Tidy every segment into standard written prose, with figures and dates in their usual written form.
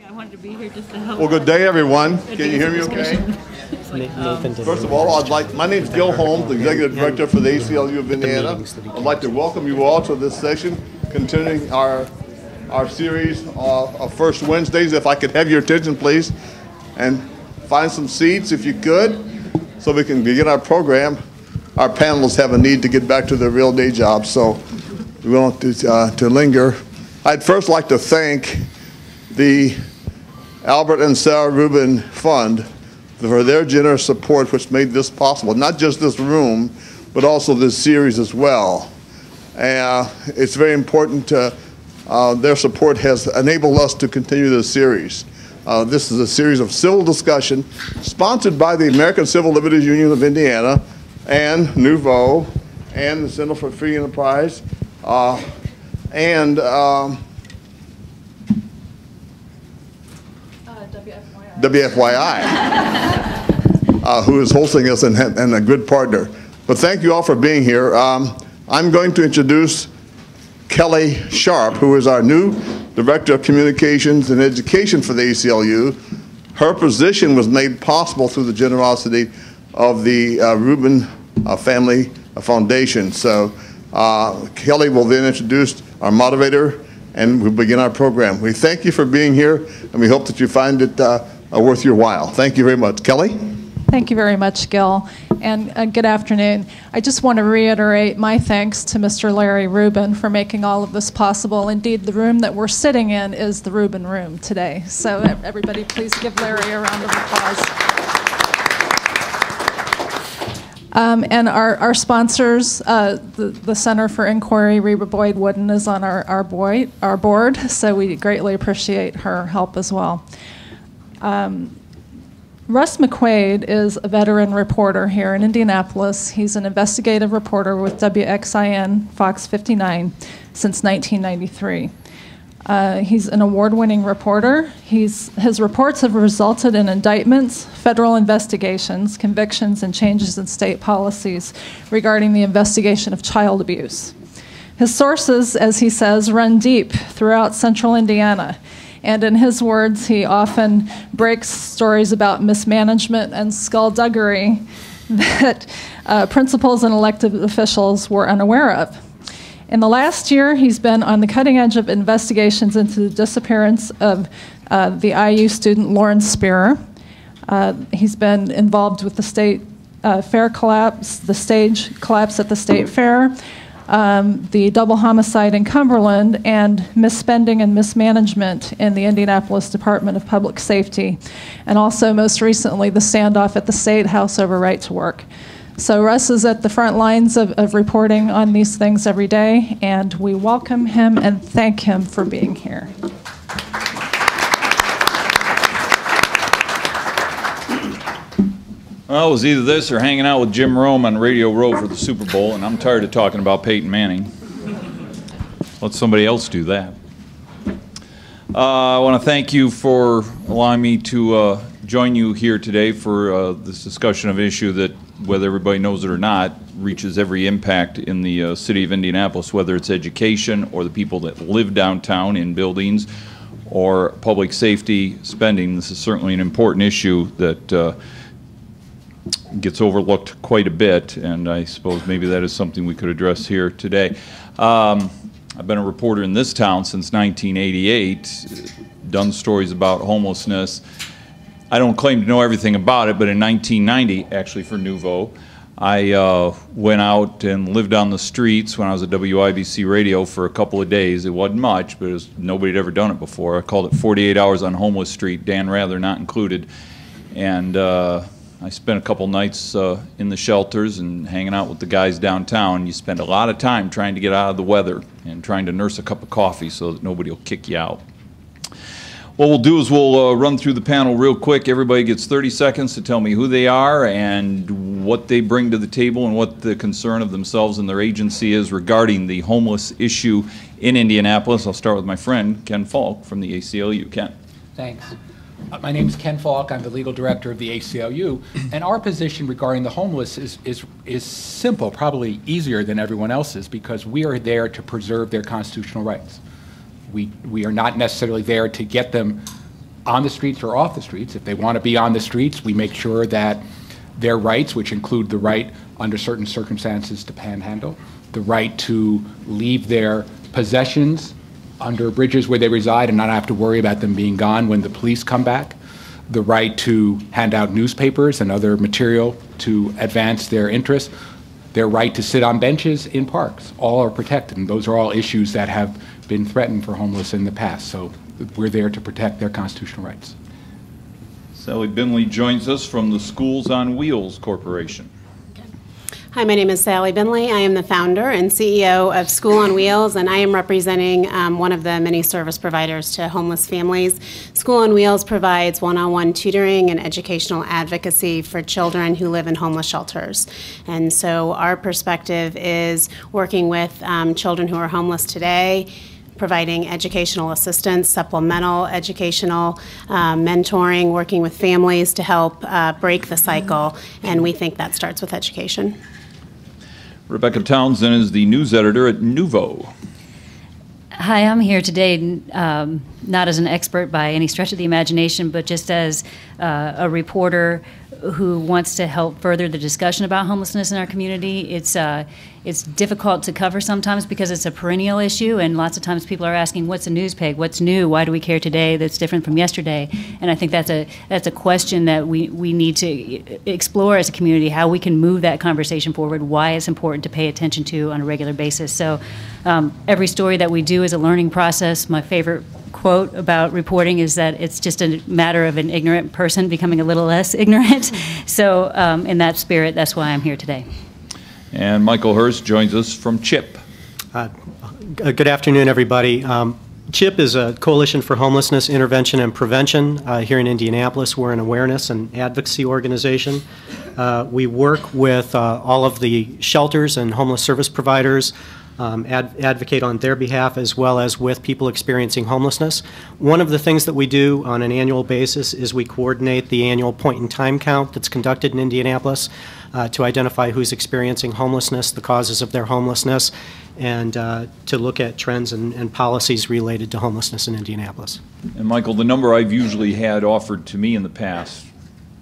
Yeah, I wanted to be here just to help. Well, good day, everyone. Can you hear me okay? First of all, my name is Gil Holmes, the Executive Director for the ACLU of Indiana. I'd like to welcome you all to this session, continuing our series of First Wednesdays. If I could have your attention, please, and find some seats if you could, so we can begin our program. Our panelists have a need to get back to their real day jobs, so we want to linger. I'd first like to thank the Albert and Sarah Rubin Fund for their generous support, which made this possible. Not just this room, but also this series as well. It's very important. Their support has enabled us to continue this series. This is a series of civil discussion sponsored by the American Civil Liberties Union of Indiana and Nuvo and the Center for Free Enterprise and WFYI, who is hosting us and a good partner. But thank you all for being here. I'm going to introduce Kelly Sharp, who is our new Director of Communications and Education for the ACLU. Her position was made possible through the generosity of the Rubin Family Foundation. So Kelly will then introduce our moderator, and we'll begin our program. We thank you for being here, and we hope that you find it worth your while. Thank you very much. Kelly? Thank you very much, Gil, and good afternoon. I just want to reiterate my thanks to Mr. Larry Rubin for making all of this possible. Indeed, the room that we're sitting in is the Rubin room today. So everybody please give Larry a round of applause. And our sponsors, the Center for Inquiry, Reba Boyd Wooden, is on our board, so we greatly appreciate her help as well. Russ McQuaid is a veteran reporter here in Indianapolis. He's an investigative reporter with WXIN Fox 59 since 1993. He's an award-winning reporter. His reports have resulted in indictments, federal investigations, convictions, and changes in state policies regarding the investigation of child abuse. His sources, as he says, run deep throughout central Indiana. And in his words, he often breaks stories about mismanagement and skullduggery that principals and elected officials were unaware of. In the last year, he's been on the cutting edge of investigations into the disappearance of the IU student Lawrence Spearer. He's been involved with the state fair collapse, the stage collapse at the state fair, the double homicide in Cumberland, and misspending and mismanagement in the Indianapolis Department of Public Safety, and also most recently the standoff at the State House over right to work. So Russ is at the front lines of reporting on these things every day, and we welcome him and thank him for being here. Well, it was either this or hanging out with Jim Rome on Radio Row for the Super Bowl, and I'm tired of talking about Peyton Manning. Let somebody else do that. I want to thank you for allowing me to join you here today for this discussion of an issue that, whether everybody knows it or not, reaches every impact in the city of Indianapolis, whether it's education or the people that live downtown in buildings or public safety spending. This is certainly an important issue that gets overlooked quite a bit, and I suppose maybe that is something we could address here today. I've been a reporter in this town since 1988, done stories about homelessness. I don't claim to know everything about it, but in 1990, actually for Nuvo, I went out and lived on the streets when I was at WIBC Radio for a couple of days. It wasn't much, but nobody had ever done it before. I called it 48 Hours on Homeless Street, Dan Rather not included. And I spent a couple nights in the shelters and hanging out with the guys downtown. You spend a lot of time trying to get out of the weather and trying to nurse a cup of coffee so that nobody will kick you out. What we'll do is we'll run through the panel real quick. Everybody gets 30 seconds to tell me who they are and what they bring to the table and what the concern of themselves and their agency is regarding the homeless issue in Indianapolis. I'll start with my friend, Ken Falk from the ACLU. Ken. Thanks. My name is Ken Falk. I'm the legal director of the ACLU, and our position regarding the homeless is simple, probably easier than everyone else's, because we are there to preserve their constitutional rights. We are not necessarily there to get them on the streets or off the streets. If they want to be on the streets, we make sure that their rights, which include the right under certain circumstances to panhandle, the right to leave their possessions under bridges where they reside and not have to worry about them being gone when the police come back, the right to hand out newspapers and other material to advance their interests, their right to sit on benches in parks, all are protected. And those are all issues that have been threatened for homeless in the past. So we're there to protect their constitutional rights. Sally Binley joins us from the Schools on Wheels Corporation. Hi, my name is Sally Binley. I am the founder and CEO of School on Wheels, and I am representing one of the many service providers to homeless families. School on Wheels provides one-on-one tutoring and educational advocacy for children who live in homeless shelters. And so our perspective is working with children who are homeless today, providing educational assistance, supplemental educational mentoring, working with families to help break the cycle, and we think that starts with education. Rebecca Townsend is the news editor at Nuvo. Hi, I'm here today not as an expert by any stretch of the imagination, but just as a reporter who wants to help further the discussion about homelessness in our community. It's difficult to cover sometimes because it's a perennial issue, and lots of times people are asking, what's a news peg? What's new? Why do we care today that's different from yesterday? And I think that's a question that we need to explore as a community, how we can move that conversation forward, why it's important to pay attention to on a regular basis. So every story that we do is a learning process. My favorite quote about reporting is that it's just a matter of an ignorant person becoming a little less ignorant. So in that spirit, that's why I'm here today. And Michael Hurst joins us from CHIP. Good afternoon, everybody. CHIP is a Coalition for Homelessness Intervention and Prevention here in Indianapolis. We're an awareness and advocacy organization. We work with all of the shelters and homeless service providers, advocate on their behalf as well as with people experiencing homelessness. One of the things that we do on an annual basis is we coordinate the annual point-in-time count that's conducted in Indianapolis to identify who's experiencing homelessness, the causes of their homelessness, and to look at trends and policies related to homelessness in Indianapolis. And Michael, the number I've usually had offered to me in the past,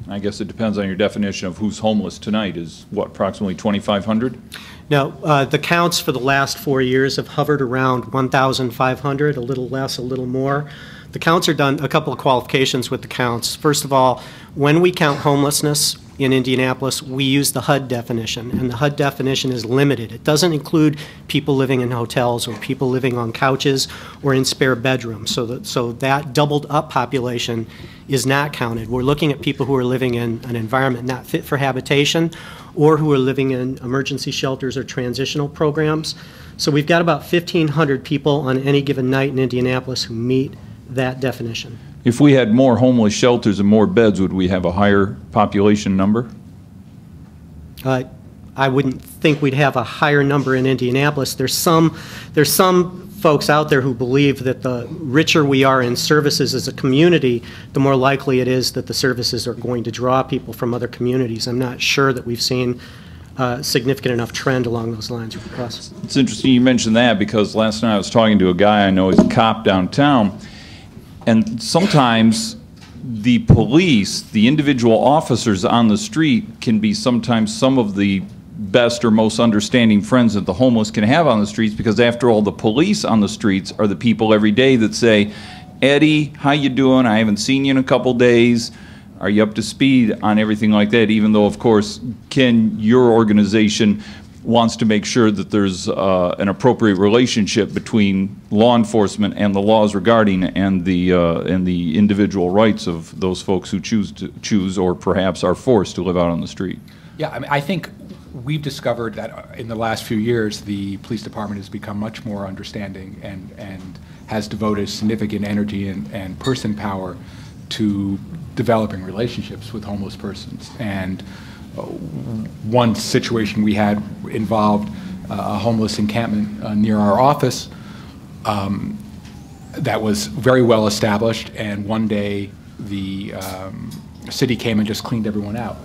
I guess it depends on your definition of who's homeless tonight, is what, approximately 2,500? Now, the counts for the last 4 years have hovered around 1,500, a little less, a little more. The counts are done, a couple of qualifications with the counts. First of all, when we count homelessness in Indianapolis, we use the HUD definition, and the HUD definition is limited. It doesn't include people living in hotels or people living on couches or in spare bedrooms, so that doubled up population is not counted. We're looking at people who are living in an environment not fit for habitation or who are living in emergency shelters or transitional programs. So we've got about 1,500 people on any given night in Indianapolis who meet that definition. If we had more homeless shelters and more beds, would we have a higher population number? I wouldn't think we'd have a higher number in Indianapolis. There's some folks out there who believe that the richer we are in services as a community, the more likely it is that the services are going to draw people from other communities. I'm not sure that we've seen a significant enough trend along those lines for us. It's interesting you mentioned that, because last night I was talking to a guy I know, he's a cop downtown, and sometimes the police, the individual officers on the street, can be sometimes some of the best or most understanding friends that the homeless can have on the streets, because after all, the police on the streets are the people every day that say, Eddie, how you doing? I haven't seen you in a couple days. Are you up to speed on everything like that? Even though, of course, Ken, your organization wants to make sure that there's an appropriate relationship between law enforcement and the laws regarding and the individual rights of those folks who choose or perhaps are forced to live out on the street. Yeah, I mean, I think we've discovered that in the last few years, the police department has become much more understanding and has devoted significant energy and person power to developing relationships with homeless persons. And one situation we had involved a homeless encampment near our office that was very well established, and one day the city came and just cleaned everyone out.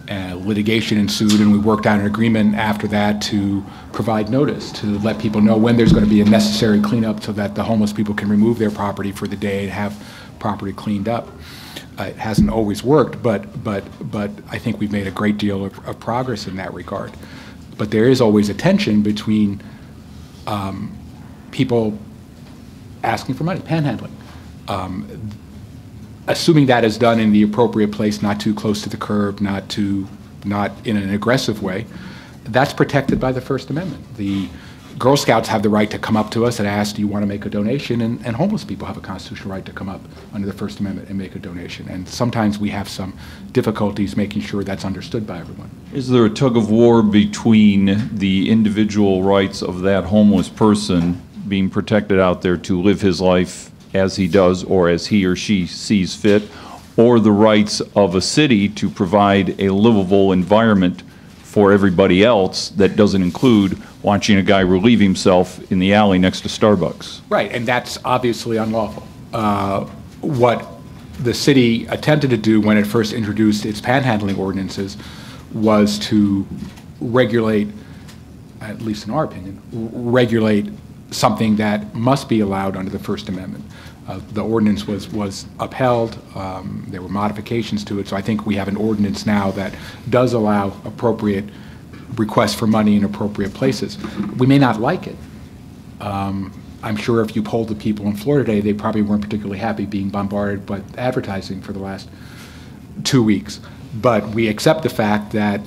Litigation ensued, and we worked out an agreement after that to provide notice, to let people know when there's going to be a necessary cleanup so that the homeless people can remove their property for the day and have property cleaned up. It hasn't always worked, but I think we've made a great deal of progress in that regard. But there is always a tension between people asking for money, panhandling. Assuming that is done in the appropriate place, not too close to the curb, not in an aggressive way, that's protected by the First Amendment. The Girl Scouts have the right to come up to us and ask, do you want to make a donation? And homeless people have a constitutional right to come up under the First Amendment and make a donation. And sometimes we have some difficulties making sure that's understood by everyone. Is there a tug of war between the individual rights of that homeless person being protected out there to live his life as he does or as he or she sees fit, or the rights of a city to provide a livable environment for everybody else that doesn't include watching a guy relieve himself in the alley next to Starbucks? Right, and that's obviously unlawful. What the city attempted to do when it first introduced its panhandling ordinances was to regulate, at least in our opinion, regulate something that must be allowed under the First Amendment. The ordinance was upheld. There were modifications to it, so I think we have an ordinance now that does allow appropriate requests for money in appropriate places. We may not like it. I'm sure if you polled the people in Florida today, they probably weren't particularly happy being bombarded by advertising for the last 2 weeks. But we accept the fact that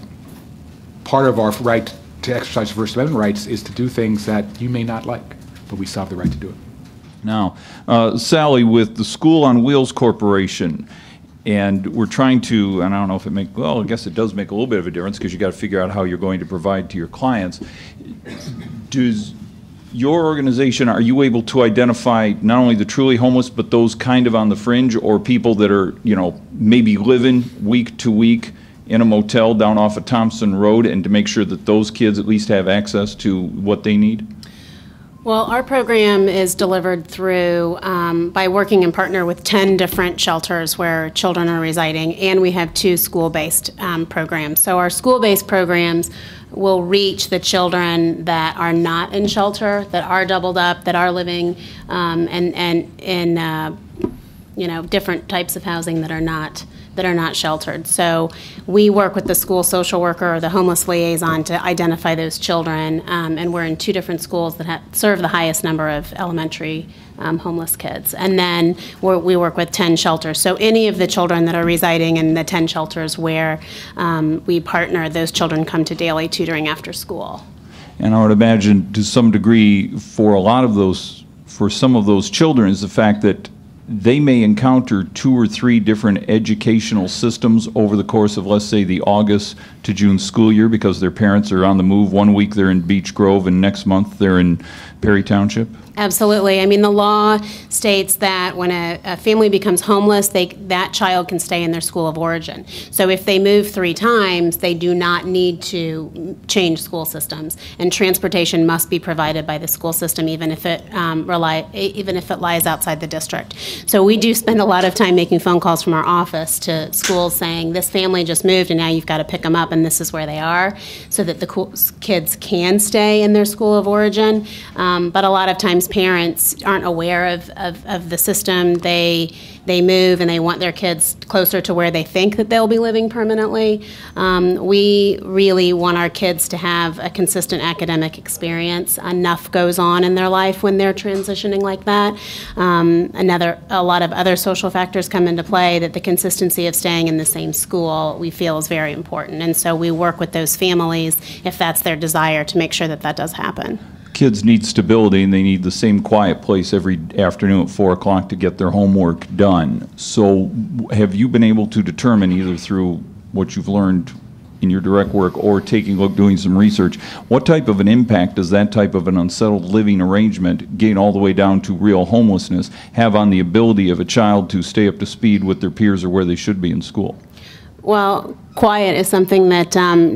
part of our right to exercise First Amendment rights is to do things that you may not like, but we still have the right to do it. Now, Sally, with the School on Wheels Corporation, and we're trying to, and I don't know if it makes, well, I guess it does make a little bit of a difference because you got to figure out how you're going to provide to your clients. Does your organization, are you able to identify not only the truly homeless, but those kind of on the fringe, or people that are, you know, maybe living week to week in a motel down off of Thompson Road, and to make sure that those kids at least have access to what they need? Well, our program is delivered through, by working in partner with 10 different shelters where children are residing, and we have 2 school-based programs. So our school-based programs will reach the children that are not in shelter, that are doubled up, that are living in you know, different types of housing that are not sheltered. So we work with the school social worker or the homeless liaison to identify those children, and we're in 2 different schools that serve the highest number of elementary homeless kids. And then we work with 10 shelters. So any of the children that are residing in the 10 shelters where we partner, those children come to daily tutoring after school. And I would imagine to some degree for some of those children is the fact that they may encounter 2 or 3 different educational systems over the course of, let's say, the August to June school year, because their parents are on the move. 1 week they're in Beech Grove, and next month they're in Perry Township. Absolutely. I mean, the law states that when a family becomes homeless, that child can stay in their school of origin. So if they move 3 times, they do not need to change school systems. And transportation must be provided by the school system, even if it lies outside the district. So we do spend a lot of time making phone calls from our office to schools saying, this family just moved and now you've got to pick them up and this is where they are, so that the kids can stay in their school of origin. But a lot of times parents aren't aware of the system. They move and they want their kids closer to where they think that they'll be living permanently. We really want our kids to have a consistent academic experience. Enough goes on in their life when they're transitioning like that. A lot of other social factors come into play, that the consistency of staying in the same school we feel is very important. And so we work with those families, if that's their desire, to make sure that that does happen. Kids need stability, and they need the same quiet place every afternoon at 4 o'clock to get their homework done. So have you been able to determine, either through what you've learned in your direct work or taking a look, doing some research, what type of an impact does that type of an unsettled living arrangement, getting all the way down to real homelessness, have on the ability of a child to stay up to speed with their peers or where they should be in school? Well, quiet is something that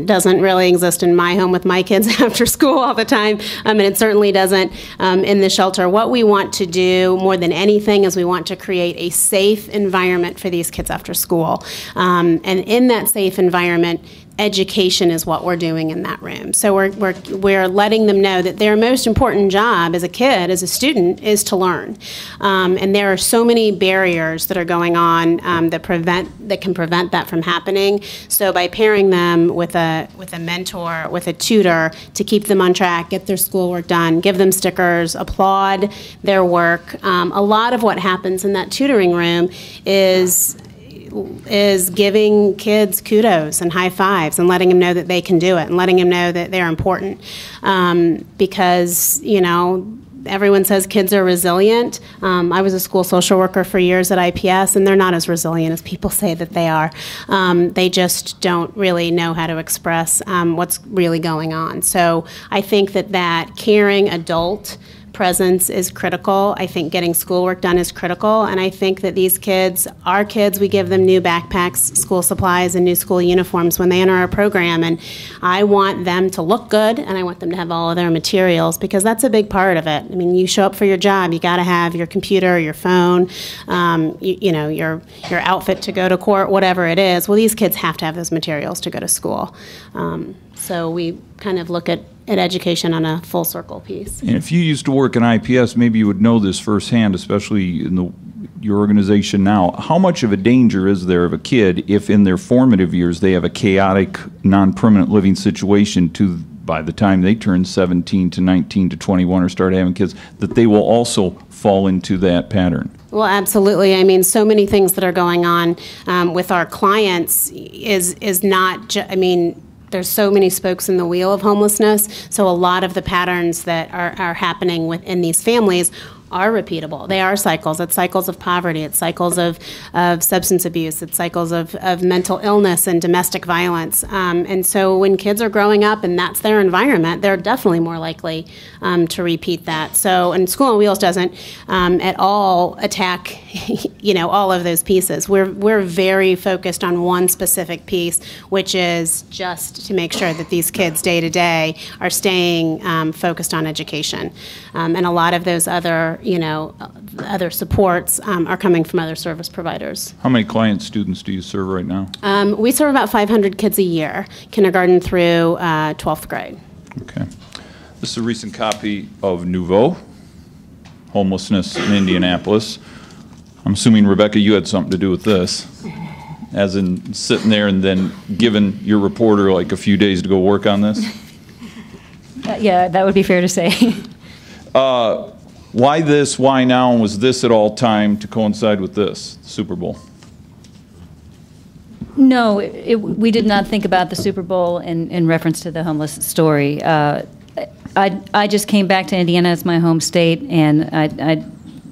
doesn't really exist in my home with my kids after school all the time, and it certainly doesn't in the shelter. What we want to do more than anything is we want to create a safe environment for these kids after school. And in that safe environment, education is what we're doing in that room. So we're letting them know that their most important job as a kid, as a student, is to learn. And there are so many barriers that are going on that can prevent that from happening. So by pairing them with a mentor, with a tutor, to keep them on track, get their schoolwork done, give them stickers, applaud their work. A lot of what happens in that tutoring room is giving kids kudos and high fives and letting them know that they can do it and letting them know that they're important. Because, you know, everyone says kids are resilient. I was a school social worker for years at IPS, and they're not as resilient as people say that they are. They just don't really know how to express what's really going on. So I think that caring adult presence is critical. I think getting schoolwork done is critical, and I think that these kids, our kids, we give them new backpacks, school supplies, and new school uniforms when they enter our program, and I want them to look good, and I want them to have all of their materials, because that's a big part of it. I mean, you show up for your job, you got to have your computer, your phone, you know, your outfit to go to court, whatever it is. Well, these kids have to have those materials to go to school. So we kind of look at education on a full circle piece. And if you used to work in IPS, maybe you would know this firsthand, especially in your organization now. How much of a danger is there of a kid if in their formative years they have a chaotic, non-permanent living situation by the time they turn 17 to 19 to 21 or start having kids, that they will also fall into that pattern? Well, absolutely. I mean, so many things that are going on with our clients is not I mean, there's so many spokes in the wheel of homelessness, so a lot of the patterns that are happening within these families are repeatable. They are cycles. It's cycles of poverty. It's cycles of substance abuse. It's cycles of mental illness and domestic violence. And so when kids are growing up and that's their environment, they're definitely more likely to repeat that. So, and School on Wheels doesn't at all attack, you know, all of those pieces. We're very focused on one specific piece, which is just to make sure that these kids day to day are staying focused on education. And a lot of those other, you know, other supports are coming from other service providers. How many client students do you serve right now? We serve about 500 kids a year, kindergarten through 12th grade. Okay. This is a recent copy of Nuvo, Homelessness in Indianapolis. I'm assuming, Rebecca, you had something to do with this, as in sitting there and then giving your reporter like a few days to go work on this? Yeah, that would be fair to say. Why this, why now, and was this at all time to coincide with this, the Super Bowl? No, we did not think about the Super Bowl in reference to the homeless story. I just came back to Indiana as my home state, and I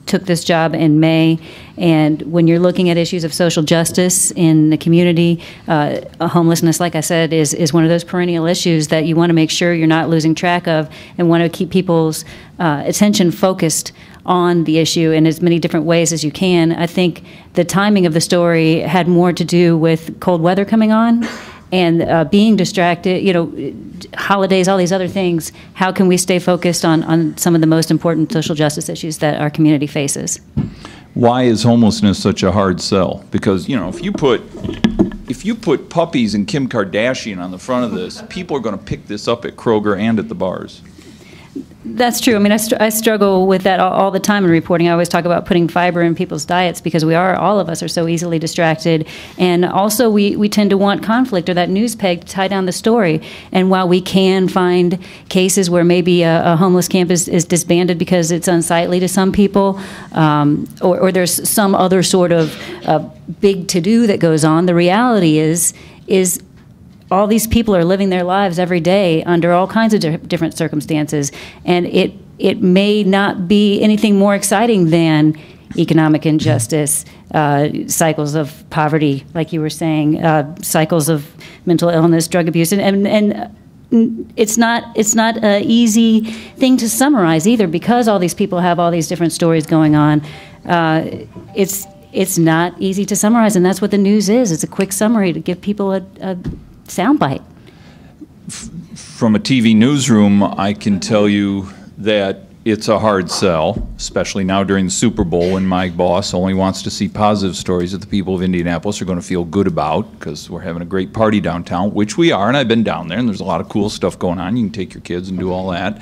took this job in May. And when you're looking at issues of social justice in the community, homelessness, like I said, is one of those perennial issues that you want to make sure you're not losing track of and want to keep people's attention focused on the issue in as many different ways as you can. I think the timing of the story had more to do with cold weather coming on and being distracted, you know, holidays, all these other things. How can we stay focused on some of the most important social justice issues that our community faces? Why is homelessness such a hard sell? Because, you know, if you put puppies and Kim Kardashian on the front of this, people are going to pick this up at Kroger and at the bars. That's true. I mean, I struggle with that all the time in reporting. I always talk about putting fiber in people's diets because all of us are so easily distracted. And also we tend to want conflict or that news peg to tie down the story. And while we can find cases where maybe a homeless camp is disbanded because it's unsightly to some people, or there's some other sort of big to-do that goes on, the reality is all these people are living their lives every day under all kinds of different circumstances, and it may not be anything more exciting than economic injustice, cycles of poverty, like you were saying, cycles of mental illness, drug abuse, and it's not an easy thing to summarize either, because all these people have all these different stories going on. it's not easy to summarize, and that's what the news is. It's a quick summary to give people a soundbite. From a TV newsroom, I can tell you that it's a hard sell, especially now during the Super Bowl when my boss only wants to see positive stories that the people of Indianapolis are going to feel good about, because we're having a great party downtown, which we are, and I've been down there, and there's a lot of cool stuff going on. You can take your kids and do all that.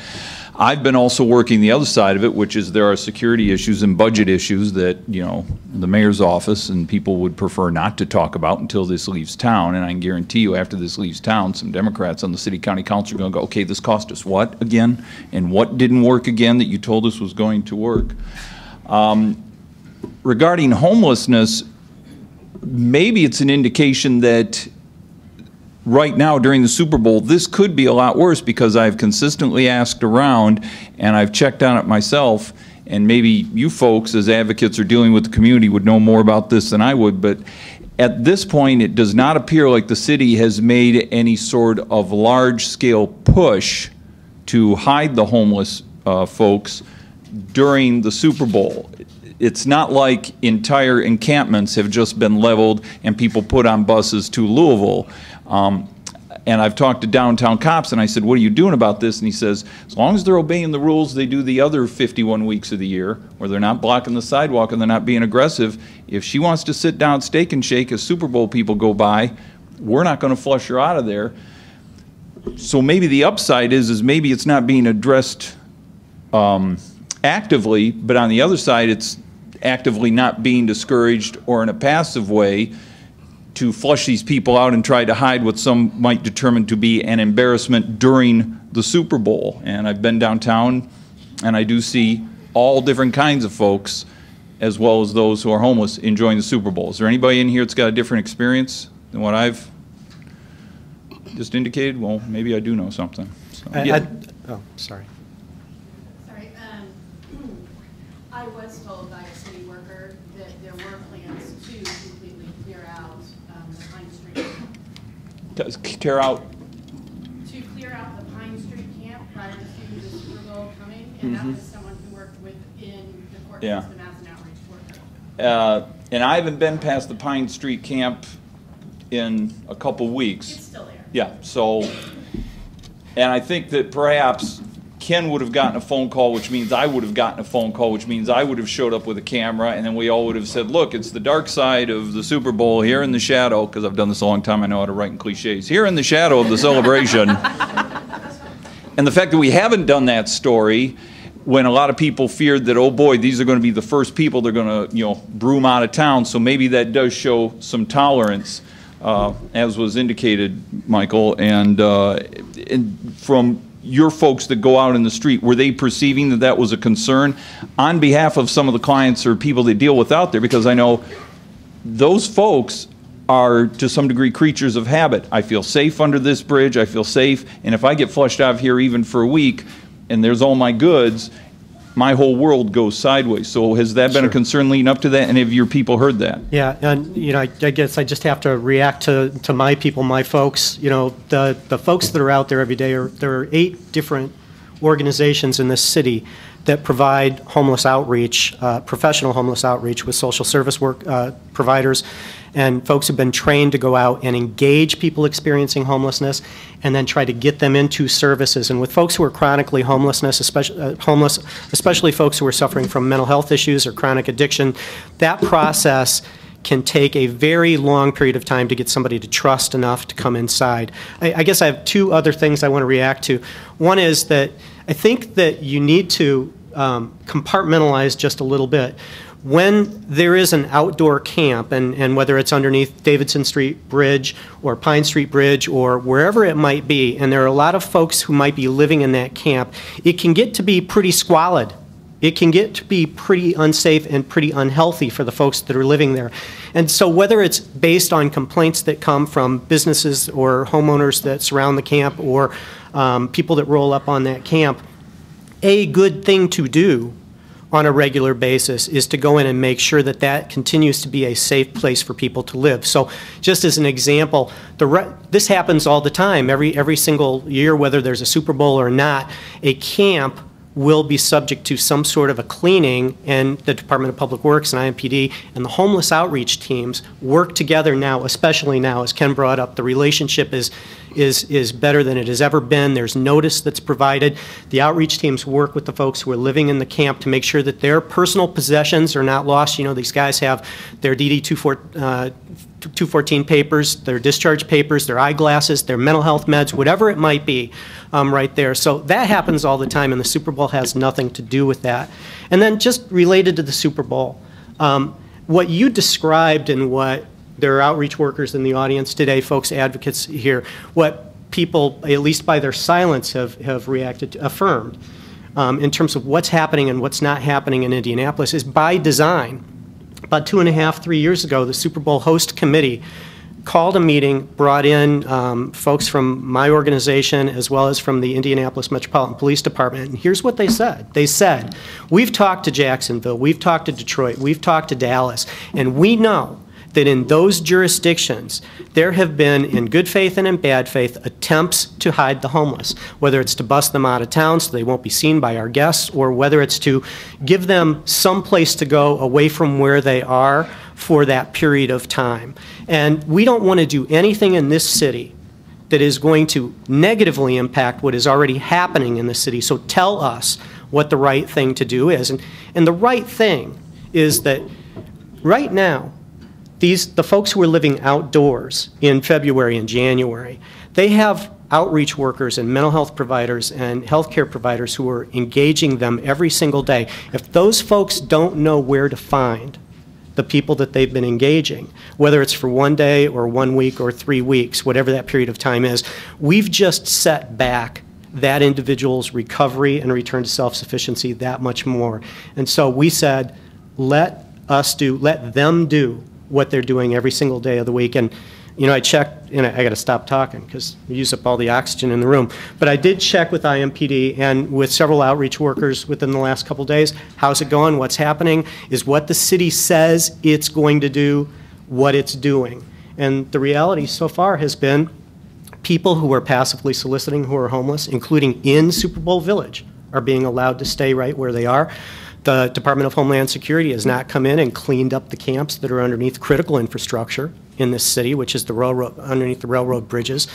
I've been also working the other side of it, which is there are security issues and budget issues that, you know, the mayor's office and people would prefer not to talk about until this leaves town. And I can guarantee you after this leaves town, some Democrats on the city county council are going to go, okay, this cost us what again? And what didn't work again that you told us was going to work? Regarding homelessness, maybe it's an indication that right now during the Super Bowl, this could be a lot worse, because I've consistently asked around and I've checked on it myself, and maybe you folks as advocates or dealing with the community would know more about this than I would, but at this point it does not appear like the city has made any sort of large-scale push to hide the homeless folks during the Super Bowl. It's not like entire encampments have just been leveled and people put on buses to Louisville. And I've talked to downtown cops and I said, what are you doing about this? And he says, as long as they're obeying the rules they do the other 51 weeks of the year, where they're not blocking the sidewalk and they're not being aggressive, if she wants to sit down Steak and Shake as Super Bowl people go by, we're not going to flush her out of there. So maybe the upside is maybe it's not being addressed actively, but on the other side it's actively not being discouraged or in a passive way to flush these people out and try to hide what some might determine to be an embarrassment during the Super Bowl. And I've been downtown and I do see all different kinds of folks, as well as those who are homeless, enjoying the Super Bowl. Is there anybody in here that's got a different experience than what I've just indicated? Well, maybe I do know something. So, yeah. Oh, sorry. I was told by a city worker that there were plans to completely clear out the Pine Street. Tear out? To clear out the Pine Street camp prior to the Super Bowl coming, and that was someone who worked within the court system as an outreach worker. And I haven't been past the Pine Street camp in a couple weeks. It's still there. Yeah, so, and I think that perhaps Ken would have gotten a phone call, which means I would have gotten a phone call, which means I would have showed up with a camera, and then we all would have said, look, it's the dark side of the Super Bowl, here in the shadow, because I've done this a long time, I know how to write in cliches, here in the shadow of the celebration. And the fact that we haven't done that story, when a lot of people feared that, oh boy, these are going to be the first people they're going to, you know, broom out of town, so maybe that does show some tolerance, as was indicated, Michael, and from your folks that go out in the street, were they perceiving that that was a concern on behalf of some of the clients or people they deal with out there? Because I know those folks are to some degree creatures of habit. I feel safe under this bridge, I feel safe, and if I get flushed out of here even for a week and there's all my goods, my whole world goes sideways. So has that been a concern leading up to that, and have your people heard that? Yeah, and you know, I guess I just have to react to my people, my folks. You know, the folks that are out there every day, there are 8 different organizations in this city that provide homeless outreach, professional homeless outreach with social service work providers, and folks have been trained to go out and engage people experiencing homelessness and then try to get them into services. And with folks who are chronically homeless, especially folks who are suffering from mental health issues or chronic addiction, that process can take a very long period of time to get somebody to trust enough to come inside. I guess I have 2 other things I want to react to. One is that I think that you need to compartmentalize just a little bit. When there is an outdoor camp, and whether it's underneath Davidson Street Bridge or Pine Street Bridge or wherever it might be, and there are a lot of folks who might be living in that camp, it can get to be pretty squalid. It can get to be pretty unsafe and pretty unhealthy for the folks that are living there. And so whether it's based on complaints that come from businesses or homeowners that surround the camp or people that roll up on that camp, a good thing to do on a regular basis is to go in and make sure that that continues to be a safe place for people to live. So just as an example, this happens all the time. Every single year, whether there's a Super Bowl or not, a camp will be subject to some sort of a cleaning, and the Department of Public Works and IMPD and the homeless outreach teams work together now, especially now, as Ken brought up. The relationship is better than it has ever been. There's notice that's provided. The outreach teams work with the folks who are living in the camp to make sure that their personal possessions are not lost. You know, these guys have their DD 214 papers, their discharge papers, their eyeglasses, their mental health meds, whatever it might be, right there. So that happens all the time, and the Super Bowl has nothing to do with that. And then just related to the Super Bowl, what you described and what there are outreach workers in the audience today, folks, advocates here, what people, at least by their silence, have reacted to, affirmed in terms of what's happening and what's not happening in Indianapolis is by design. About 2.5, 3 years ago, the Super Bowl host committee called a meeting, brought in folks from my organization as well as from the Indianapolis Metropolitan Police Department, and here's what they said. They said, we've talked to Jacksonville, we've talked to Detroit, we've talked to Dallas, and we know that in those jurisdictions, there have been, in good faith and in bad faith, attempts to hide the homeless, whether it's to bust them out of town so they won't be seen by our guests, or whether it's to give them some place to go away from where they are for that period of time. And we don't want to do anything in this city that is going to negatively impact what is already happening in the city. So tell us what the right thing to do is. And the right thing is that right now, the folks who are living outdoors in February and January, they have outreach workers and mental health providers and healthcare providers who are engaging them every single day. If those folks don't know where to find the people that they've been engaging, whether it's for 1 day or 1 week or 3 weeks, whatever that period of time is, we've just set back that individual's recovery and return to self-sufficiency that much more. And so we said, let them do what they're doing every single day of the week. And, you know, I checked, and I got to stop talking because we use up all the oxygen in the room. But I did check with IMPD and with several outreach workers within the last couple days. How's it going? What's happening? Is what the city says it's going to do what it's doing? And the reality so far has been people who are passively soliciting who are homeless, including in Super Bowl Village, are being allowed to stay right where they are. The Department of Homeland Security has not come in and cleaned up the camps that are underneath critical infrastructure in this city, which is the railroad, underneath the railroad bridges.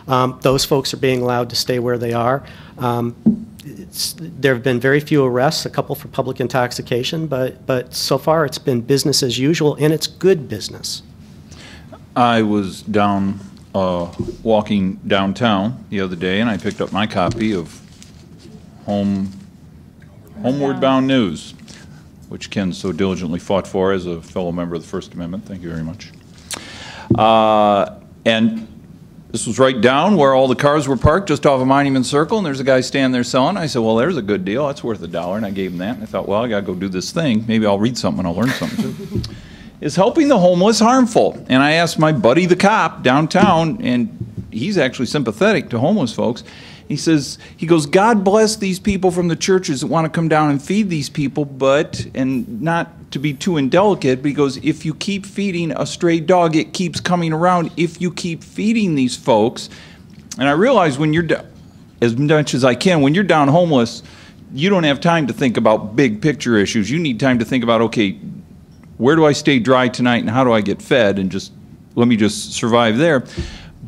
Those folks are being allowed to stay where they are. There have been very few arrests, a couple for public intoxication, but so far it's been business as usual, and it's good business. I was down walking downtown the other day, and I picked up my copy of Homeward Bound News, which Ken so diligently fought for as a fellow member of the First Amendment. Thank you very much. And this was right down where all the cars were parked, just off of Monument Circle, and there's a guy standing there selling. I said, well, there's a good deal. That's worth $1. And I gave him that. And I thought, well, I got to go do this thing. Maybe I'll read something and I'll learn something too. Is helping the homeless harmful? And I asked my buddy the cop downtown, and he's actually sympathetic to homeless folks. He goes, God bless these people from the churches that want to come down and feed these people, but, and not to be too indelicate, but he goes, if you keep feeding a stray dog, it keeps coming around. If you keep feeding these folks, and I realize when you're, as much as I can, when you're down homeless, you don't have time to think about big picture issues. You need time to think about, okay, where do I stay dry tonight and how do I get fed, and just, let me just survive there.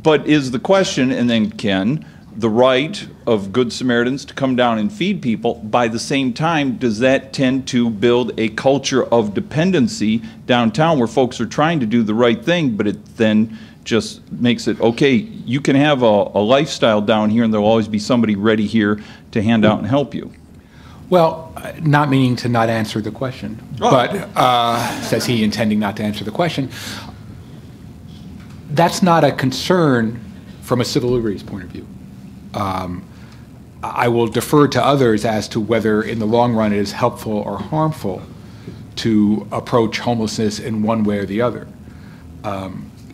But is the question, and then Ken, the right of Good Samaritans to come down and feed people, by the same time, does that tend to build a culture of dependency downtown where folks are trying to do the right thing, but it then just makes it, okay, you can have a lifestyle down here and there'll always be somebody ready here to hand out and help you? Well, not meaning to not answer the question, but, says he, intending not to answer the question, that's not a concern from a civil liberties point of view. I will defer to others as to whether in the long run it is helpful or harmful to approach homelessness in one way or the other.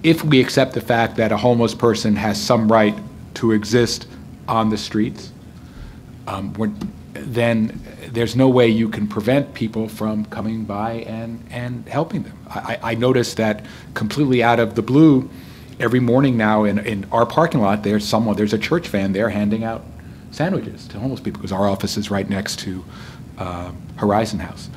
If we accept the fact that a homeless person has some right to exist on the streets, then there's no way you can prevent people from coming by and helping them. I noticed that completely out of the blue, every morning now in our parking lot, there's a church van there handing out sandwiches to homeless people because our office is right next to Horizon House.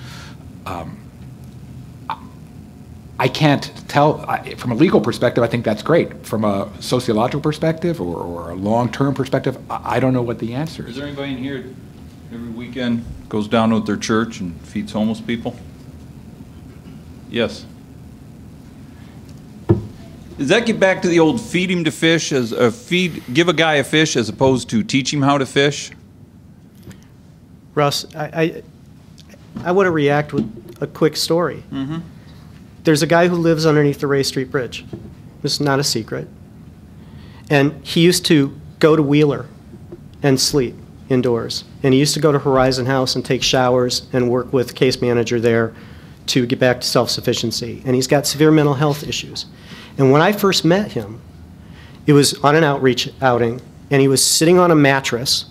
I can't tell, from a legal perspective, I think that's great. From a sociological perspective or a long-term perspective, I don't know what the answer is. Is there anybody in here every weekend goes down with their church and feeds homeless people? Yes. Does that get back to the old feed him to fish, as give a guy a fish as opposed to teach him how to fish? Russ, I want to react with a quick story. Mm-hmm. There's a guy who lives underneath the Ray Street Bridge. This is not a secret. And he used to go to Wheeler and sleep indoors. And he used to go to Horizon House and take showers and work with the case manager there to get back to self-sufficiency. And he's got severe mental health issues. And when I first met him, it was on an outreach outing, and he was sitting on a mattress,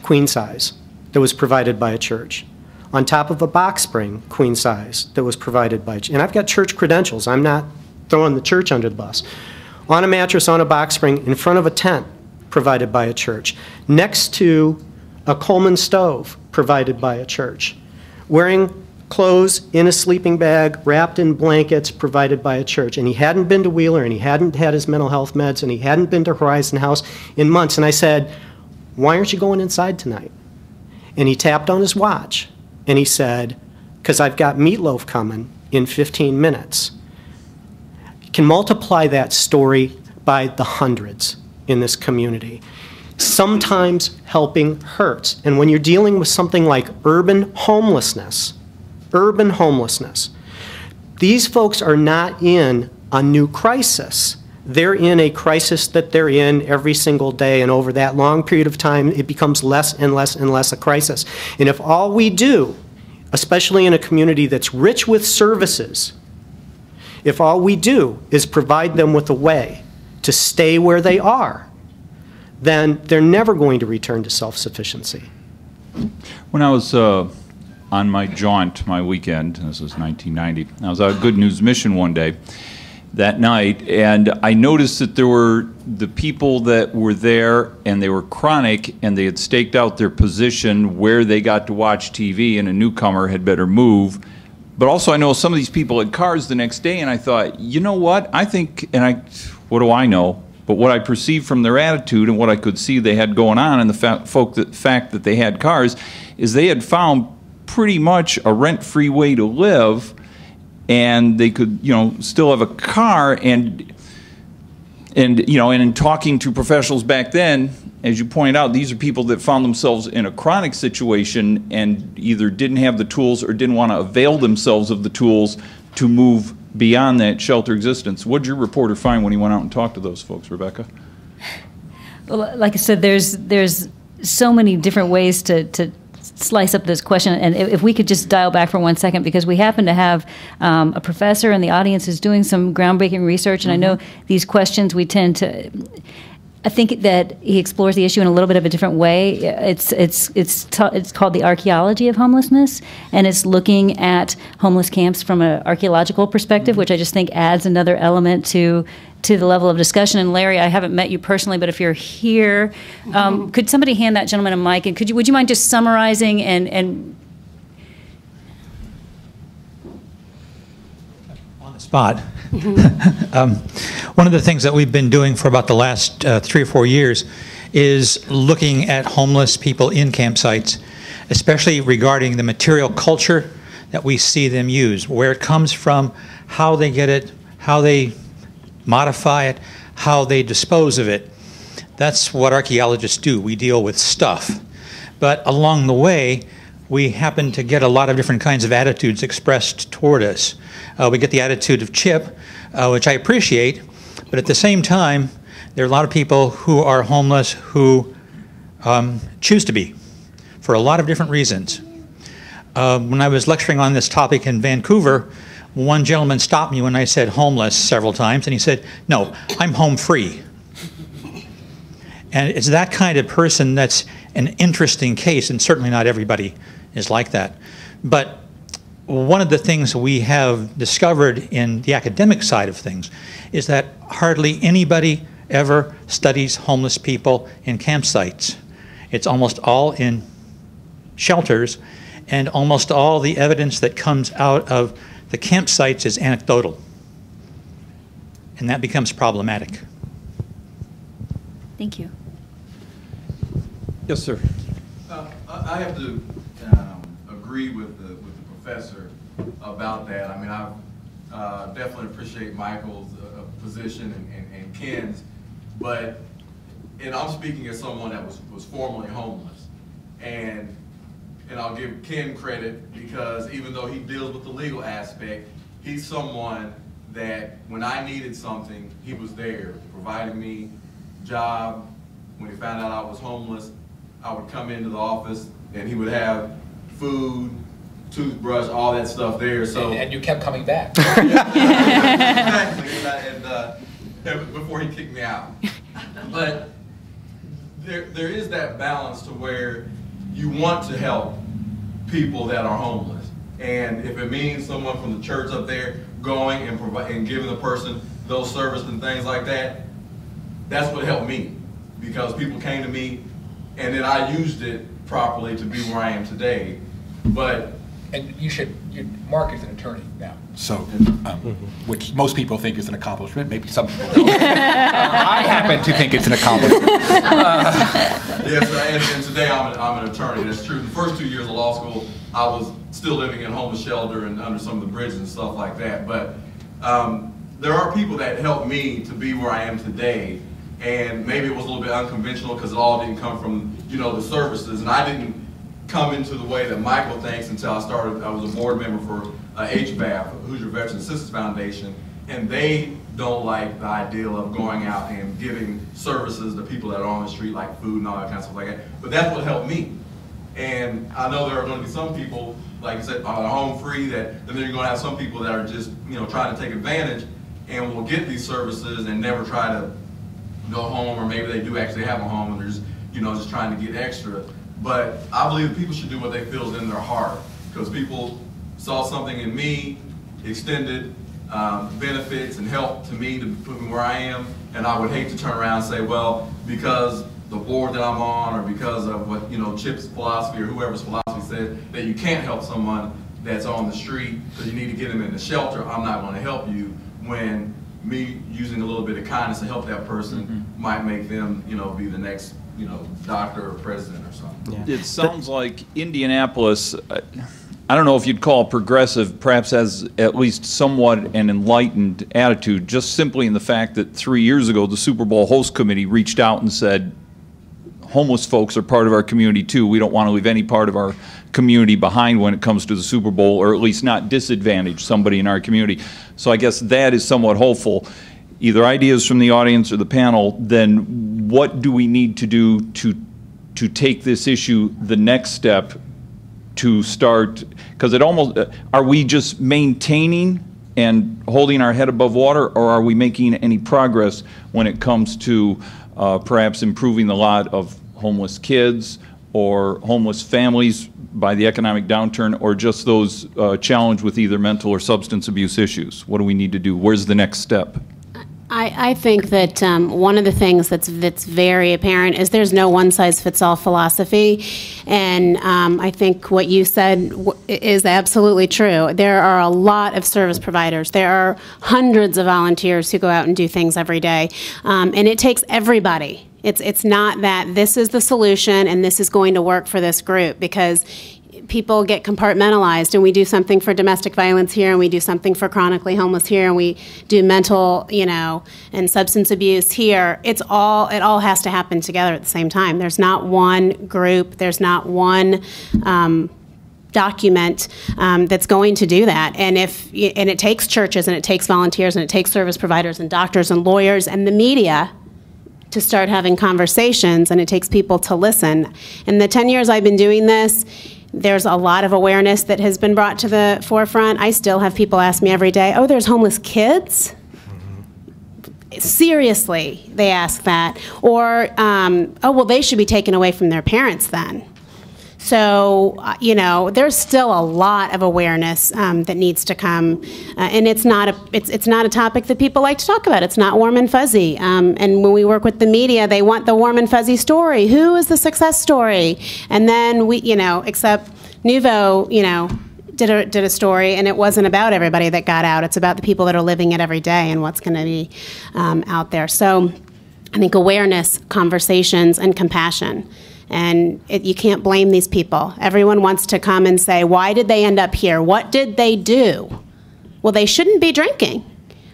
queen size, that was provided by a church, on top of a box spring, queen size, that was provided by, and I've got church credentials. I'm not throwing the church under the bus. On a mattress, on a box spring, in front of a tent provided by a church, next to a Coleman stove provided by a church, wearing clothes in a sleeping bag, wrapped in blankets provided by a church. And he hadn't been to Wheeler, and he hadn't had his mental health meds, and he hadn't been to Horizon House in months. And I said, "Why aren't you going inside tonight?" And he tapped on his watch. And he said, "Because I've got meatloaf coming in 15 minutes. You can multiply that story by the hundreds in this community. Sometimes helping hurts. And when you're dealing with something like urban homelessness, these folks are not in a new crisis. They're in a crisis that they're in every single day, and over that long period of time, it becomes less and less and less a crisis. And if all we do, especially in a community that's rich with services, if all we do is provide them with a way to stay where they are, then they're never going to return to self-sufficiency. When I was on my jaunt, my weekend, this was 1990, I was at a Good News Mission one day, that night, and I noticed that there were the people that were there, and they were chronic, and they had staked out their position where they got to watch TV, and a newcomer had better move. But also I know some of these people had cars the next day, and I thought, you know what, I think, and what do I know? But what I perceived from their attitude and what I could see they had going on, and the fact that they had cars, is they had found pretty much a rent-free way to live, and they could, still have a car, and in talking to professionals back then, as you pointed out, these are people that found themselves in a chronic situation and either didn't have the tools or didn't want to avail themselves of the tools to move beyond that shelter existence. What did your reporter find when he went out and talked to those folks, Rebecca? Well, like I said, there's so many different ways to slice up this question, and if we could just dial back for 1 second, because we happen to have a professor in the audience who's doing some groundbreaking research, and I know these questions we tend to, I think that he explores the issue in a little bit of a different way. It's called the archaeology of homelessness, and it's looking at homeless camps from an archaeological perspective, which I just think adds another element to the level of discussion. And Larry, I haven't met you personally, but if you're here, could somebody hand that gentleman a mic, and would you mind just summarizing and on the spot. One of the things that we've been doing for about the last 3 or 4 years is looking at homeless people in campsites, especially regarding the material culture that we see them use, where it comes from, how they get it, how they modify it, how they dispose of it. That's what archaeologists do. We deal with stuff. But along the way, we happen to get a lot of different kinds of attitudes expressed toward us. We get the attitude of Chip, which I appreciate, but at the same time, there are a lot of people who are homeless who choose to be for a lot of different reasons. When I was lecturing on this topic in Vancouver, one gentleman stopped me when I said homeless several times, and he said, "No, I'm home free." And it's that kind of person that's an interesting case, and certainly not everybody is like that. But one of the things we have discovered in the academic side of things is that hardly anybody ever studies homeless people in campsites. It's almost all in shelters, and almost all the evidence that comes out of the campsites is anecdotal. And that becomes problematic. Thank you. Yes, sir. I have to agree with the professor about that. I mean, I definitely appreciate Michael's position and Ken's, and I'm speaking as someone that was formerly homeless, and I'll give Ken credit because even though he deals with the legal aspect, he's someone that when I needed something, he was there, providing me job. When he found out I was homeless, I would come into the office and he would have food, toothbrush, all that stuff there. So and you kept coming back. Exactly, and before he kicked me out. But there is that balance to where you want to help people that are homeless, and if it means someone from the church up there going and giving the person those services and things like that, that's what helped me, because people came to me and then I used it properly to be where I am today. And Mark is an attorney now, so which most people think is an accomplishment. Maybe some people don't. I happen to think it's an accomplishment. Yes, and today I'm an attorney. That's true. The first 2 years of law school, I was still living in homeless shelter and under some of the bridges and stuff like that. But there are people that helped me to be where I am today, and maybe it was a little bit unconventional because it all didn't come from the services, and I didn't come into the way that Michael thinks until I was a board member for HVAF, Hoosier Veteran Assistance Foundation, and they don't like the idea of going out and giving services to people that are on the street, like food and all that kind of stuff like that. But that's what helped me. And I know there are going to be some people, like I said, home free, and then you're going to have some people that are just trying to take advantage and will get these services and never try to go home, or maybe they do actually have a home and they're just trying to get extra. But I believe that people should do what they feel is in their heart, because people saw something in me, extended benefits and help to me to put me where I am, and I would hate to turn around and say, well, because the board that I'm on, or because of what Chip's philosophy or whoever's philosophy said that you can't help someone that's on the street because you need to get them in the shelter, I'm not going to help you, when me using a little bit of kindness to help that person might make them be the next doctor or president or something. Yeah. It sounds like Indianapolis, I don't know if you'd call it progressive, perhaps has at least somewhat an enlightened attitude, just simply in the fact that 3 years ago the Super Bowl host committee reached out and said, homeless folks are part of our community too. We don't want to leave any part of our community behind when it comes to the Super Bowl, or at least not disadvantage somebody in our community. So I guess that is somewhat hopeful. Either ideas from the audience or the panel, then what do we need to do to take this issue the next step to start, because it almost, are we just maintaining and holding our head above water, or are we making any progress when it comes to perhaps improving the lot of homeless kids or homeless families by the economic downturn, or just those challenged with either mental or substance abuse issues? What do we need to do? Where's the next step? I think that one of the things that's very apparent is there's no one-size-fits-all philosophy, and I think what you said is absolutely true. There are a lot of service providers. There are hundreds of volunteers who go out and do things every day, and it takes everybody. It's not that this is the solution and this is going to work for this group, because people get compartmentalized, and we do something for domestic violence here, and we do something for chronically homeless here, and we do mental, and substance abuse here. It all has to happen together at the same time. There's not one group, there's not one document that's going to do that. And it takes churches, and it takes volunteers, and it takes service providers, and doctors, and lawyers, and the media to start having conversations, and it takes people to listen. In the 10 years I've been doing this, there's a lot of awareness that has been brought to the forefront. I still have people ask me every day, oh, there's homeless kids? Seriously, they ask that. Or, oh, well, they should be taken away from their parents then. So, there's still a lot of awareness that needs to come, and it's not a topic that people like to talk about. It's not warm and fuzzy. And when we work with the media, they want the warm and fuzzy story. Who is the success story? And then except Nuvo, did a story, and it wasn't about everybody that got out. It's about the people that are living it every day and what's going to be out there. So I think awareness, conversations, and compassion. And you can't blame these people. Everyone wants to come and say, why did they end up here? What did they do? Well, they shouldn't be drinking.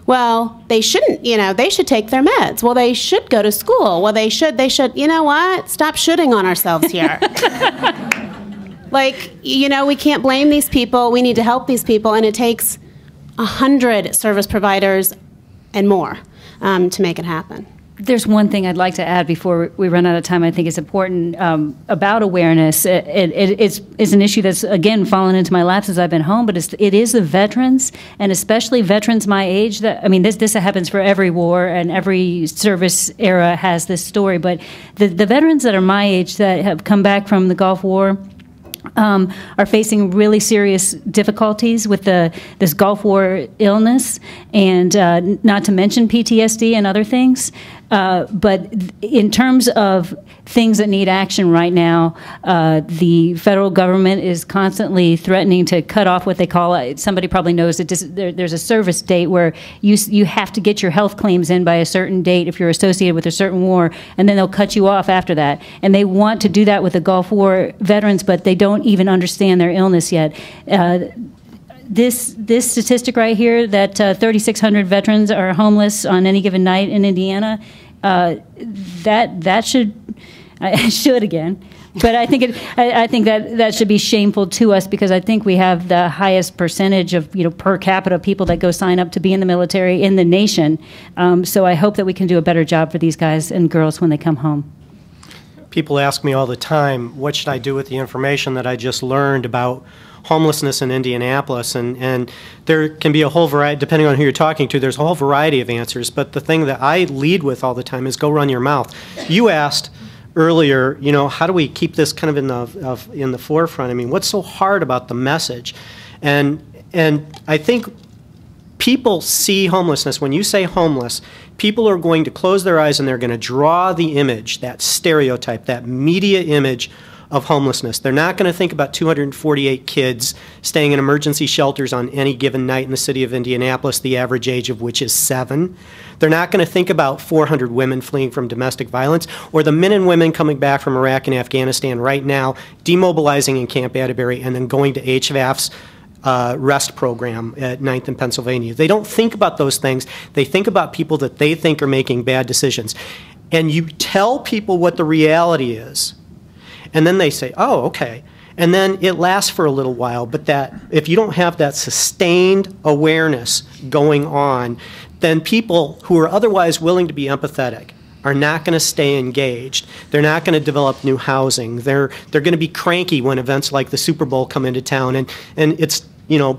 Well, they shouldn't, they should take their meds. Well, they should go to school. Well, they should, you know what? Stop shooting on ourselves here. We can't blame these people. We need to help these people, and it takes 100 service providers and more to make it happen. There's one thing I'd like to add before we run out of time. I think it's important about awareness. It's an issue that's, again, fallen into my laps as I've been home, but it is the veterans, and especially veterans my age. This happens for every war, and every service era has this story, but the veterans that are my age that have come back from the Gulf War are facing really serious difficulties with this Gulf War illness, and not to mention PTSD and other things. But in terms of things that need action right now, the federal government is constantly threatening to cut off what they call, somebody probably knows that there's a service date where you have to get your health claims in by a certain date if you're associated with a certain war, and then they'll cut you off after that. And they want to do that with the Gulf War veterans, but they don't even understand their illness yet. This statistic right here, that 3,600 veterans are homeless on any given night in Indiana, that should, I should again, but I think that should be shameful to us, because I think we have the highest percentage of per capita people that go sign up to be in the military in the nation. So I hope that we can do a better job for these guys and girls when they come home. People ask me all the time, what should I do with the information that I just learned about homelessness in Indianapolis? And there can be a whole variety, depending on who you're talking to, there's a whole variety of answers. But the thing that I lead with all the time is go run your mouth. You asked earlier, how do we keep this kind of in the forefront? I mean, what's so hard about the message? And I think people see homelessness. When you say homeless, people are going to close their eyes and they're going to draw the image, that stereotype, that media image of homelessness. They're not going to think about 248 kids staying in emergency shelters on any given night in the city of Indianapolis, the average age of which is 7. They're not going to think about 400 women fleeing from domestic violence, or the men and women coming back from Iraq and Afghanistan right now, demobilizing in Camp Atterbury and then going to HVAF's rest program at 9th and Pennsylvania. They don't think about those things. They think about people that they think are making bad decisions. And you tell people what the reality is, and then they say, oh, okay. And then it lasts for a little while, but that if you don't have that sustained awareness going on, then people who are otherwise willing to be empathetic are not going to stay engaged. They're not going to develop new housing. They're going to be cranky when events like the Super Bowl come into town, and it's,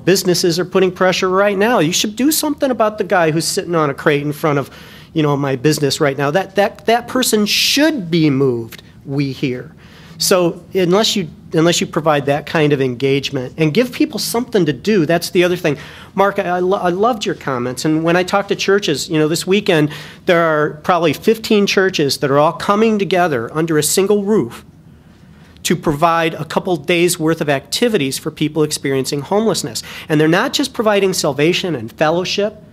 businesses are putting pressure right now. You should do something about the guy who's sitting on a crate in front of, my business right now. That person should be moved, we hear. So unless you provide that kind of engagement and give people something to do, that's the other thing. Mark, I loved your comments. And when I talk to churches, this weekend, there are probably 15 churches that are all coming together under a single roof to provide a couple days' worth of activities for people experiencing homelessness. And they're not just providing salvation and fellowship.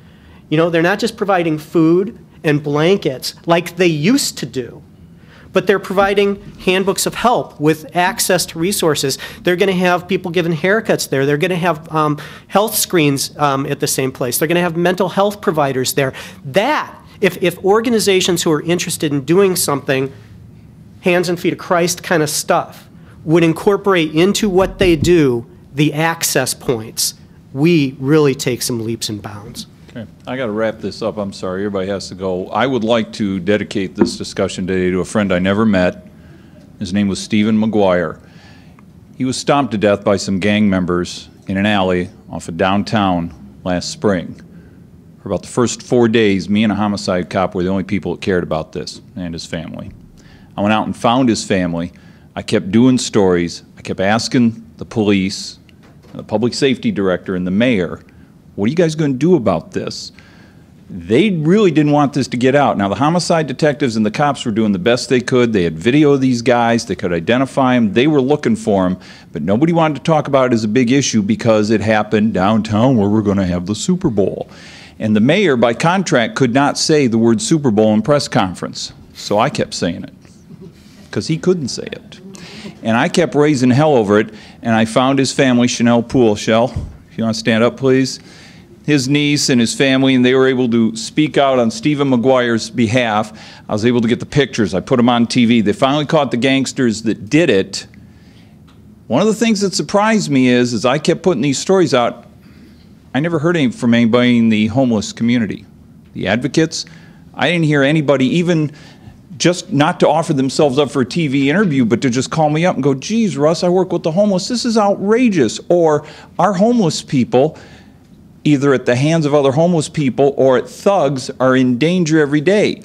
They're not just providing food and blankets like they used to do, but they're providing handbooks of help with access to resources. They're going to have people given haircuts there. They're going to have health screens at the same place. They're going to have mental health providers there. That, if organizations who are interested in doing something, hands and feet of Christ kind of stuff, would incorporate into what they do the access points, we really take some leaps and bounds. Okay, I got to wrap this up. I'm sorry, everybody has to go. I would like to dedicate this discussion today to a friend I never met. His name was Stephen McGuire. He was stomped to death by some gang members in an alley off of downtown last spring. For about the first 4 days, me and a homicide cop were the only people that cared about this and his family. I went out and found his family. I kept doing stories. I kept asking the police, the public safety director, and the mayor, what are you guys going to do about this? They really didn't want this to get out. Now, the homicide detectives and the cops were doing the best they could. They had video of these guys. They could identify them. They were looking for them. But nobody wanted to talk about it as a big issue because it happened downtown where we're going to have the Super Bowl. And the mayor, by contract, could not say the word Super Bowl in press conference. So I kept saying it because he couldn't say it. And I kept raising hell over it. And I found his family, Chanel Poole. Shell, if you want to stand up, please. His niece and his family, and they were able to speak out on Stephen McGuire's behalf. I was able to get the pictures. I put them on TV. They finally caught the gangsters that did it. One of the things that surprised me is I kept putting these stories out, I never heard anything from anybody in the homeless community. The advocates, I didn't hear anybody even just not to offer themselves up for a TV interview, but to just call me up and go, geez, Russ, I work with the homeless. This is outrageous. Or our homeless people, either at the hands of other homeless people or at thugs, are in danger every day.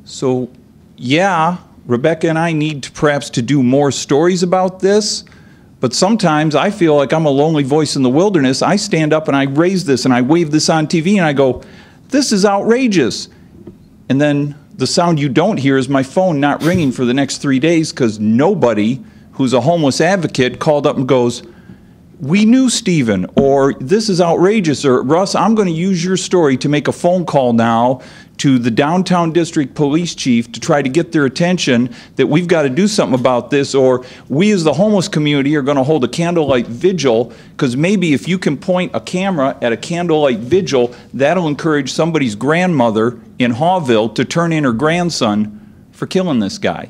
So, yeah, Rebecca and I need to perhaps to do more stories about this, but sometimes I feel like I'm a lonely voice in the wilderness. I stand up and I raise this and I wave this on TV and I go, this is outrageous. And then the sound you don't hear is my phone not ringing for the next 3 days because nobody who's a homeless advocate called up and goes, we knew Stephen, or this is outrageous, or Russ, I'm going to use your story to make a phone call now to the downtown district police chief to try to get their attention that we've got to do something about this, or we as the homeless community are going to hold a candlelight vigil, because maybe if you can point a camera at a candlelight vigil, that'll encourage somebody's grandmother in Hawville to turn in her grandson for killing this guy.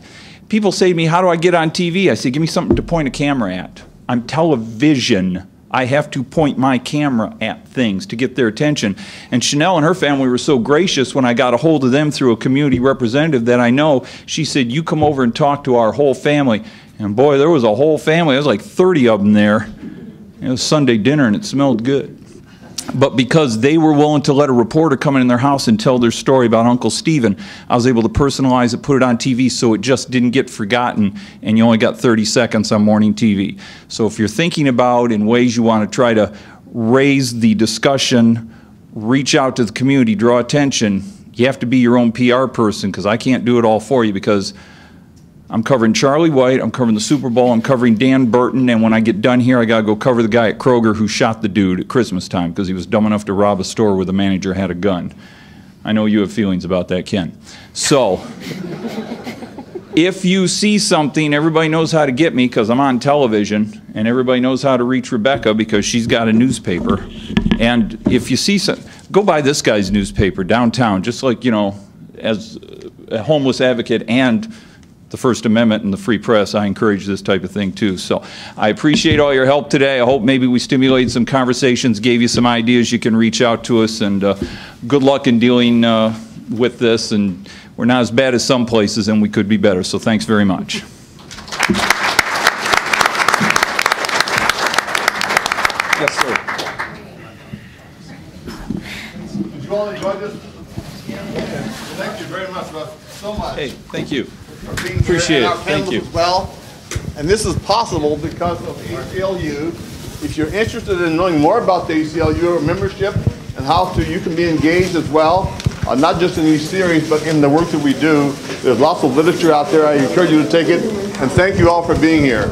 People say to me, how do I get on TV? I say, give me something to point a camera at. I'm television. I have to point my camera at things to get their attention. And Chanel and her family were so gracious when I got a hold of them through a community representative that I know. She said, you come over and talk to our whole family. And boy, there was a whole family. There was like 30 of them there. It was Sunday dinner and it smelled good. But because they were willing to let a reporter come in their house and tell their story about Uncle Stephen, I was able to personalize it, put it on TV so it just didn't get forgotten, and you only got 30 seconds on morning TV. So if you're thinking about in ways you want to try to raise the discussion, reach out to the community, draw attention, you have to be your own PR person, because I can't do it all for you, because I'm covering Charlie White, I'm covering the Super Bowl, I'm covering Dan Burton, and when I get done here, I got to go cover the guy at Kroger who shot the dude at Christmas time because he was dumb enough to rob a store where the manager had a gun. I know you have feelings about that, Ken. So, if you see something, everybody knows how to get me because I'm on television, and everybody knows how to reach Rebecca because she's got a newspaper. And if you see something, go buy this guy's newspaper downtown, just like, you know, as a homeless advocate and the First Amendment and the free press, I encourage this type of thing too. So I appreciate all your help today. I hope maybe we stimulated some conversations, gave you some ideas. You can reach out to us, and good luck in dealing with this. And we're not as bad as some places, and we could be better. So thanks very much. Yes, sir. Did you all enjoy this? Thank you very much, Russ, so much. Hey, thank you. Appreciate it. Thank you. As well. And this is possible because of ACLU. If you're interested in knowing more about the ACLU or membership and how you can be engaged as well, not just in these series, but in the work that we do, there's lots of literature out there. I encourage you to take it. And thank you all for being here.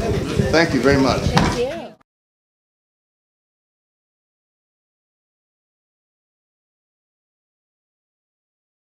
Thank you very much.